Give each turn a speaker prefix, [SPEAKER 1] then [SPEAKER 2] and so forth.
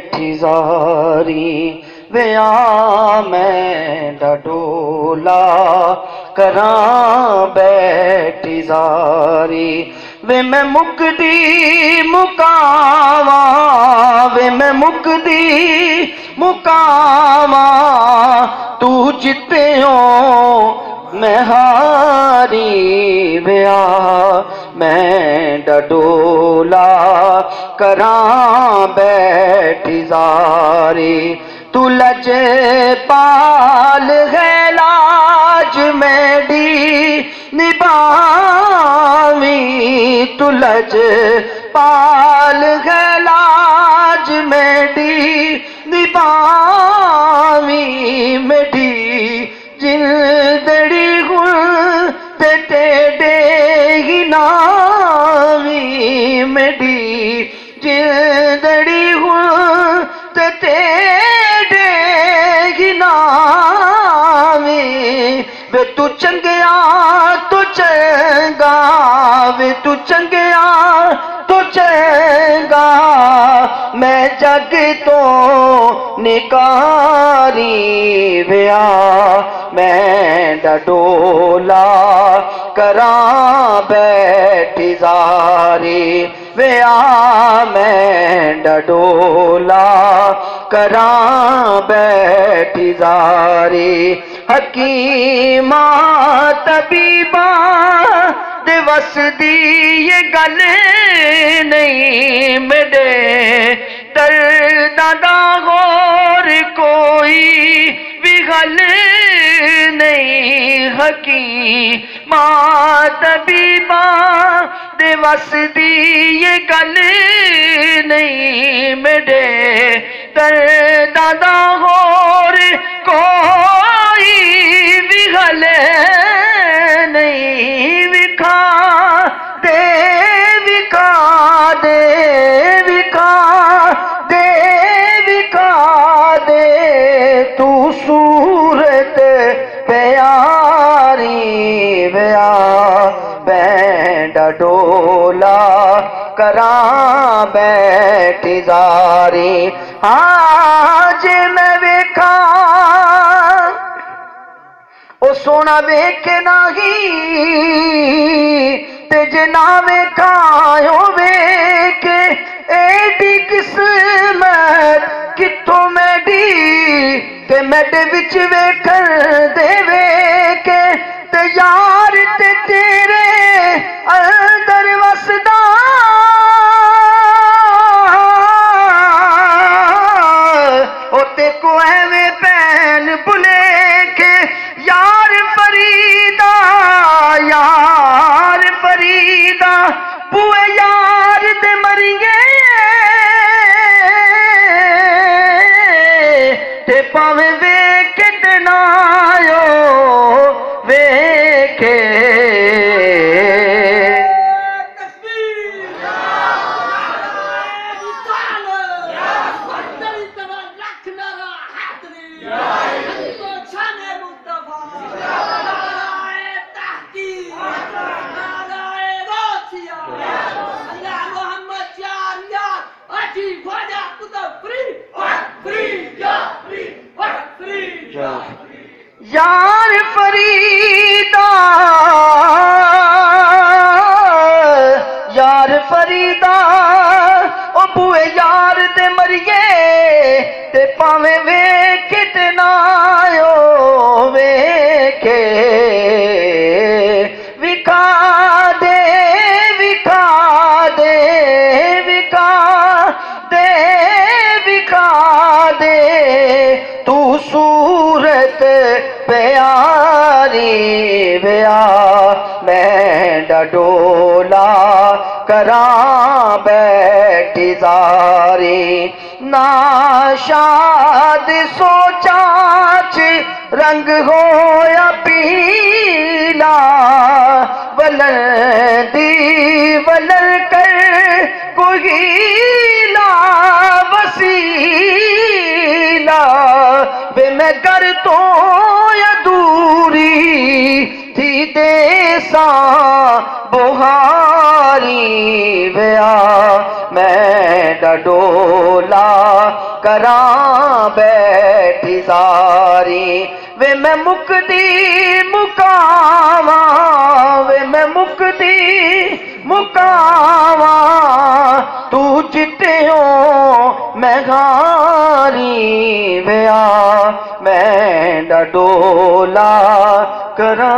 [SPEAKER 1] ठिजारी वे आ मैं डडोला करा बैठी जारी वे मैं मुकदी मुकावा वे मैं मुकदी मुकावा तू जिते हो मैं हारी वे आ मैं डडोला करा बैठी जारी तू लज पाल है लाज मेरी निभावी तू लज पाल है लाज मेरी निभावी मेरी जिंदड़ी गुण ते टेढ़े ही नावी मेरी जिंदड़ी गुण ते टेढ़े ही नावी वे तू चंगिया तू चंगा वे तू चंगिया तू चंगा मैं जग तो निकारी व्या मैं डडोला करा बैठी जारी व्या मैं डडोला करा बैठी जारी हकीमा तबीबा दिवस दी ये गल नहीं मेरे दर्दां दा होर कोई भी गल नहीं हकीमा तबीबा दिवस दी ये गल नहीं मेरे दर्दां दा होर कोई भी गल नहीं विखा दे विखा दे विखा दे विखा दे तू सूरत प्यारी व्या मैं डडोला करा बैठी जारी आज मैं वेखा ओ सोना वेखे नाही ते जे ना वेखायो वेखे एडी किस्मत किथों मैडी ते मैडे विच वेखण दे वेखे ते यार ते तेरे अंदर वसदा ओ ते को एवें पैन बुलेखे यार फरीदा बुए यार दे मरिए ते पावे वेखे ते नायो वेखे यार फरीदा ओ बुए यार दे मरिए ते पावे वेखे ते नायो वेखे विखा दे विखा दे विखा दे विखा दे तू सूरत प्यारी व्या मैं डडोला करा बैठी जारी नाशाद सोचाच रंग होया पीला वलन दी वलन कर कोईला वसीला वे मैं कर तो या दूरी थी देसा बुहारी विया मैं डडोला करा बैठी सारी वे मैं मुकदी मुकावा वे मैं मुकदी मुकावा तू चिट्टियों मैं घारी विया मैं डडोला करा